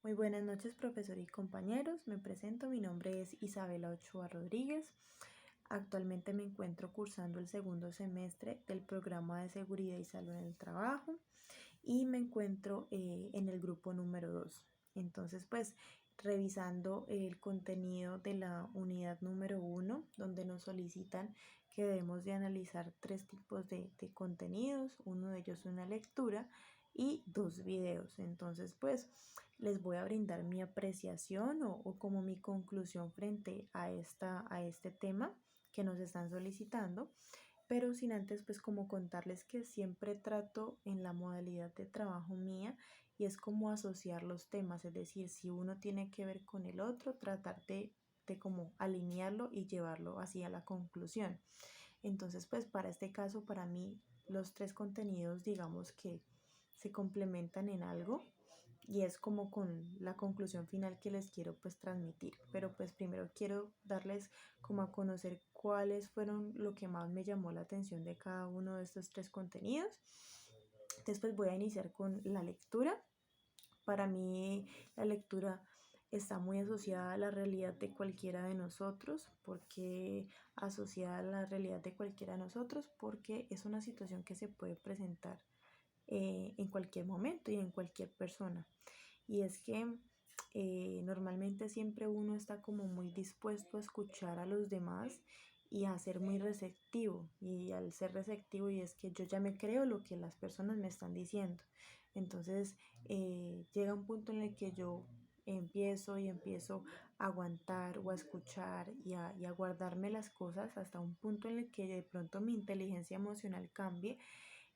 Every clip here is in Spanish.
Muy buenas noches, profesor y compañeros. Me presento, mi nombre es Isabela Ochoa Rodríguez. Actualmente me encuentro cursando el segundo semestre del programa de seguridad y salud en el trabajo y me encuentro en el grupo número 2. Entonces, pues, revisando el contenido de la unidad número 1, donde nos solicitan que debemos de analizar 3 tipos de contenidos, uno de ellos una lectura y 2 videos. Entonces, pues, les voy a brindar mi apreciación o como mi conclusión frente a este tema que nos están solicitando, pero sin antes pues como contarles que siempre trato en la modalidad de trabajo mía y es como asociar los temas, es decir, si uno tiene que ver con el otro, tratar de como alinearlo y llevarlo así a la conclusión. Entonces pues para este caso, para mí, los 3 contenidos digamos que se complementan en algo y es como con la conclusión final que les quiero pues transmitir. Pero pues primero quiero darles como a conocer cuáles fueron lo que más me llamó la atención de cada uno de estos 3 contenidos. Después voy a iniciar con la lectura. Para mí la lectura está muy asociada a la realidad de cualquiera de nosotros. Porque asociada a la realidad de cualquiera de nosotros? Porque es una situación que se puede presentar en cualquier momento y en cualquier persona. Y es que normalmente siempre uno está como muy dispuesto a escuchar a los demás y a ser muy receptivo. Y al ser receptivo, y es que yo ya me creo lo que las personas me están diciendo. Entonces llega un punto en el que yo empiezo a aguantar o a escuchar y a guardarme las cosas hasta un punto en el que de pronto mi inteligencia emocional cambie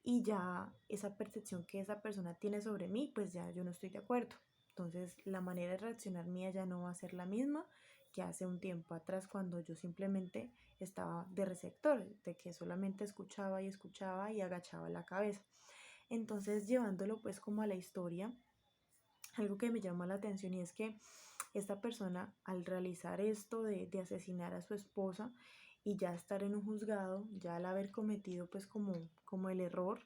y ya esa percepción que esa persona tiene sobre mí, pues ya yo no estoy de acuerdo. Entonces la manera de reaccionar mía ya no va a ser la misma que hace un tiempo atrás cuando yo simplemente estaba de receptor, de que solamente escuchaba y agachaba la cabeza. Entonces llevándolo pues como a la historia, algo que me llama la atención y es que esta persona al realizar esto de asesinar a su esposa y ya estar en un juzgado, ya al haber cometido pues como el error,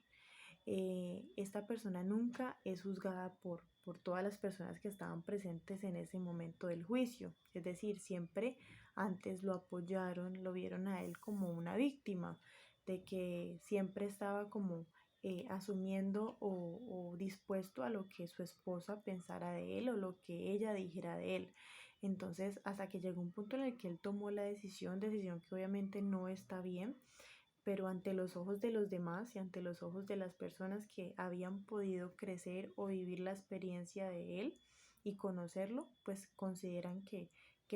esta persona nunca es juzgada por todas las personas que estaban presentes en ese momento del juicio. Es decir, siempre antes lo apoyaron, lo vieron a él como una víctima, de que siempre estaba como asumiendo o dispuesto a lo que su esposa pensara de él o lo que ella dijera de él. Entonces, hasta que llegó un punto en el que él tomó la decisión que obviamente no está bien, pero ante los ojos de los demás y ante los ojos de las personas que habían podido crecer o vivir la experiencia de él y conocerlo, pues consideran que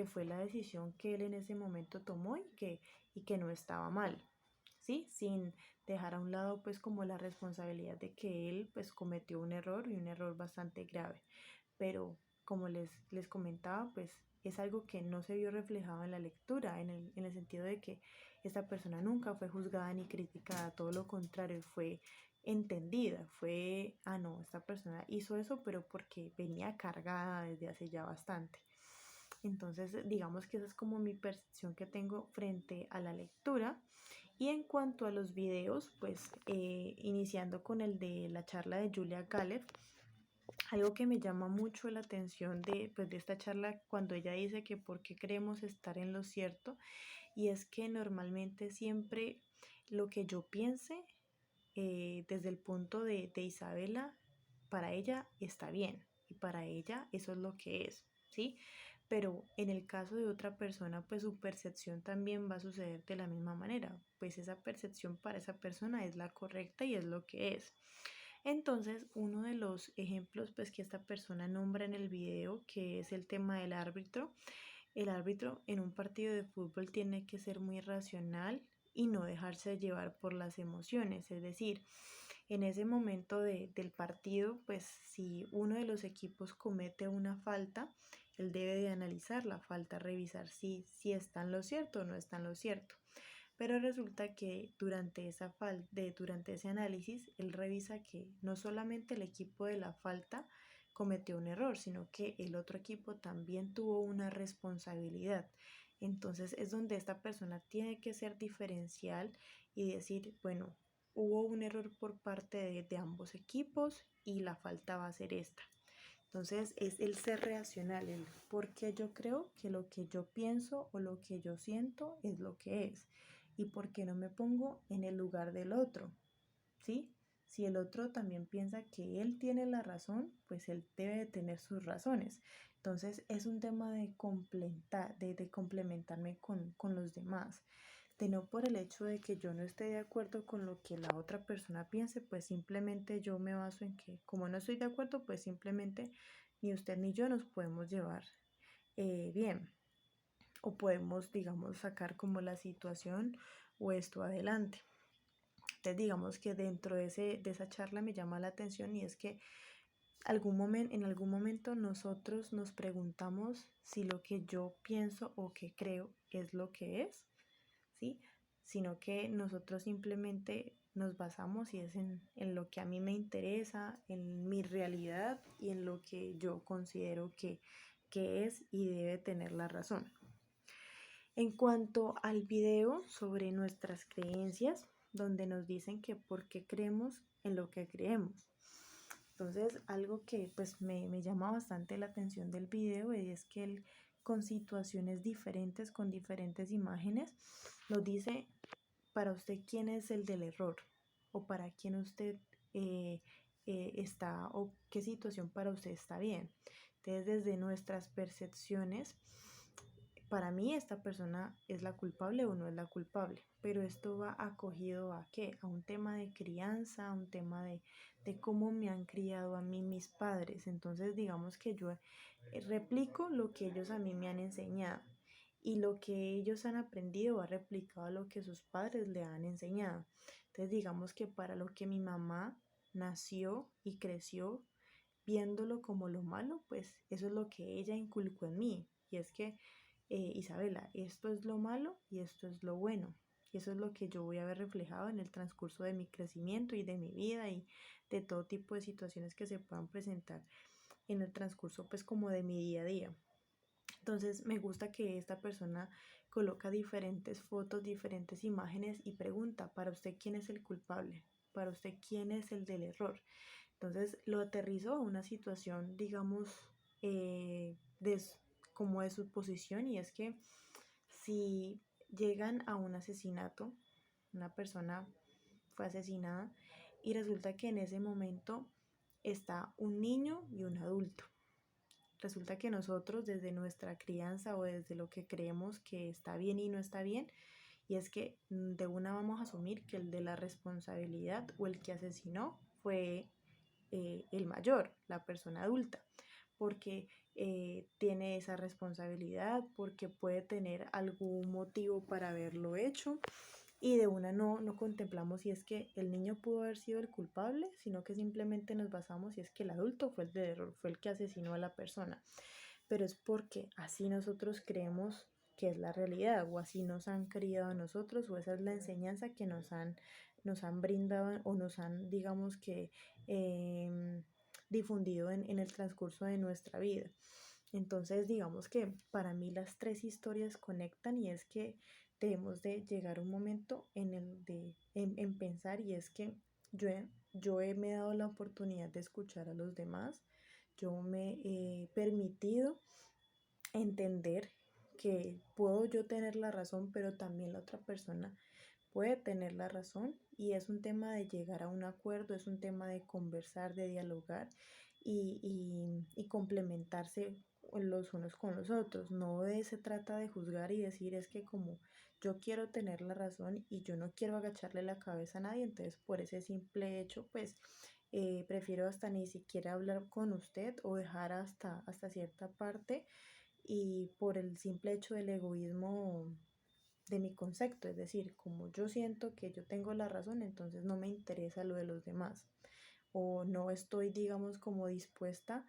fue la decisión que él en ese momento tomó y que no estaba mal, ¿sí? Sin dejar a un lado pues como la responsabilidad de que él pues cometió un error y un error bastante grave. Pero como les comentaba, pues es algo que no se vio reflejado en la lectura, en el sentido de que esta persona nunca fue juzgada ni criticada, todo lo contrario, fue entendida, fue, no, esta persona hizo eso, pero porque venía cargada desde hace ya bastante. Entonces, digamos que esa es como mi percepción que tengo frente a la lectura. Y en cuanto a los videos, pues iniciando con el de la charla de Julia Galef, algo que me llama mucho la atención pues, de esta charla cuando ella dice que por qué creemos estar en lo cierto, y es que normalmente siempre lo que yo piense desde el punto de Isabela, para ella está bien y para ella eso es lo que es, ¿sí? Pero en el caso de otra persona, pues su percepción también va a suceder de la misma manera, pues esa percepción para esa persona es la correcta y es lo que es. Entonces, uno de los ejemplos pues que esta persona nombra en el video, que es el tema del árbitro, el árbitro en un partido de fútbol tiene que ser muy racional y no dejarse llevar por las emociones, es decir, en ese momento del partido, pues si uno de los equipos comete una falta, él debe de analizar la falta, revisar si está en lo cierto o no está en lo cierto. Pero resulta que durante ese análisis, él revisa que no solamente el equipo de la falta cometió un error, sino que el otro equipo también tuvo una responsabilidad. Entonces es donde esta persona tiene que ser diferencial y decir, bueno, hubo un error por parte de ambos equipos y la falta va a ser esta. Entonces es el ser racional, el por qué yo creo que lo que yo pienso o lo que yo siento es lo que es y por qué no me pongo en el lugar del otro, ¿sí? Si el otro también piensa que él tiene la razón, pues él debe de tener sus razones. Entonces es un tema de complementar, de complementarme con los demás, de no por el hecho de que yo no esté de acuerdo con lo que la otra persona piense, pues simplemente yo me baso en que como no estoy de acuerdo, pues simplemente ni usted ni yo nos podemos llevar bien o podemos, digamos, sacar como la situación o esto adelante. Entonces, digamos que dentro de esa charla me llama la atención y es que en algún momento nosotros nos preguntamos si lo que yo pienso o que creo es lo que es, ¿sí? Sino que nosotros simplemente nos basamos y es en lo que a mí me interesa, en mi realidad y en lo que yo considero que es y debe tener la razón. En cuanto al video sobre nuestras creencias, donde nos dicen que por qué creemos en lo que creemos. Entonces, algo que pues me llama bastante la atención del video es que él, con situaciones diferentes, con diferentes imágenes, nos dice para usted quién es el del error o para quién usted eh, está o qué situación para usted está bien. Entonces, desde nuestras percepciones, para mí esta persona es la culpable o no es la culpable, pero esto va acogido a qué, a un tema de crianza, a un tema de cómo me han criado a mí mis padres. Entonces digamos que yo replico lo que ellos a mí me han enseñado y lo que ellos han aprendido va replicado a lo que sus padres le han enseñado. Entonces digamos que para lo que mi mamá nació y creció viéndolo como lo malo, pues eso es lo que ella inculcó en mí. Y es que Isabela, esto es lo malo y esto es lo bueno. Y eso es lo que yo voy a ver reflejado en el transcurso de mi crecimiento y de mi vida y de todo tipo de situaciones que se puedan presentar en el transcurso pues como de mi día a día. Entonces me gusta que esta persona coloca diferentes fotos, diferentes imágenes y pregunta, ¿para usted quién es el culpable? ¿Para usted quién es el del error? Entonces lo aterrizó a una situación, digamos, eh, de, como de su posición y es que si llegan a un asesinato, una persona fue asesinada y resulta que en ese momento está un niño y un adulto. Resulta que nosotros desde nuestra crianza o desde lo que creemos que está bien y no está bien, y es que de una vamos a asumir que el de la responsabilidad o el que asesinó fue el mayor, la persona adulta, porque tiene esa responsabilidad, porque puede tener algún motivo para haberlo hecho y de una no contemplamos si es que el niño pudo haber sido el culpable, sino que simplemente nos basamos si es que el adulto fue el de error, fue el que asesinó a la persona. Pero es porque así nosotros creemos que es la realidad o así nos han criado a nosotros o esa es la enseñanza que nos han brindado o nos han, digamos que, difundido en el transcurso de nuestra vida. Entonces, digamos que para mí las tres historias conectan y es que debemos de llegar a un momento en pensar y es que me he dado la oportunidad de escuchar a los demás, yo me he permitido entender que puedo yo tener la razón, pero también la otra persona puede tener la razón y es un tema de llegar a un acuerdo, es un tema de conversar, de dialogar y complementarse los unos con los otros. No se trata de juzgar y decir es que como yo quiero tener la razón y yo no quiero agacharle la cabeza a nadie, entonces por ese simple hecho pues prefiero hasta ni siquiera hablar con usted o dejar hasta cierta parte y por el simple hecho del egoísmo de mi concepto, es decir, como yo siento que yo tengo la razón, entonces no me interesa lo de los demás o no estoy, digamos, como dispuesta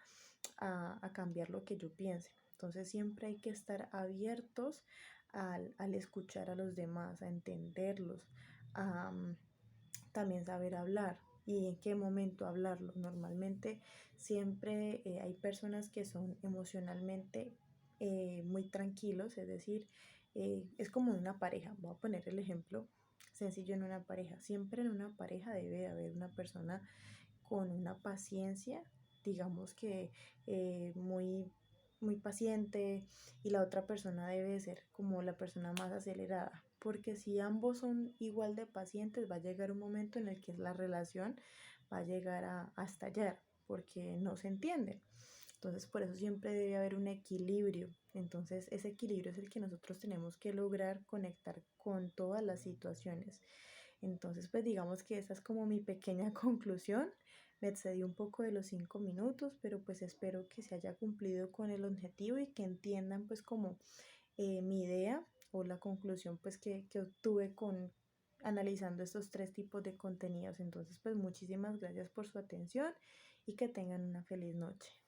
a cambiar lo que yo piense. Entonces siempre hay que estar abiertos al escuchar a los demás, a entenderlos, a también saber hablar y en qué momento hablarlo. Normalmente siempre hay personas que son emocionalmente muy tranquilos, es decir, es como en una pareja. Voy a poner el ejemplo sencillo en una pareja. Siempre en una pareja debe haber una persona con una paciencia digamos que muy, muy paciente y la otra persona debe ser como la persona más acelerada. Porque si ambos son igual de pacientes, va a llegar un momento en el que la relación va a llegar a estallar porque no se entienden. Entonces, por eso siempre debe haber un equilibrio. Entonces, ese equilibrio es el que nosotros tenemos que lograr conectar con todas las situaciones. Entonces, pues digamos que esa es como mi pequeña conclusión. Me excedí un poco de los 5 minutos, pero pues espero que se haya cumplido con el objetivo y que entiendan pues como mi idea o la conclusión pues que obtuve con analizando estos tres tipos de contenidos. Entonces, pues muchísimas gracias por su atención y que tengan una feliz noche.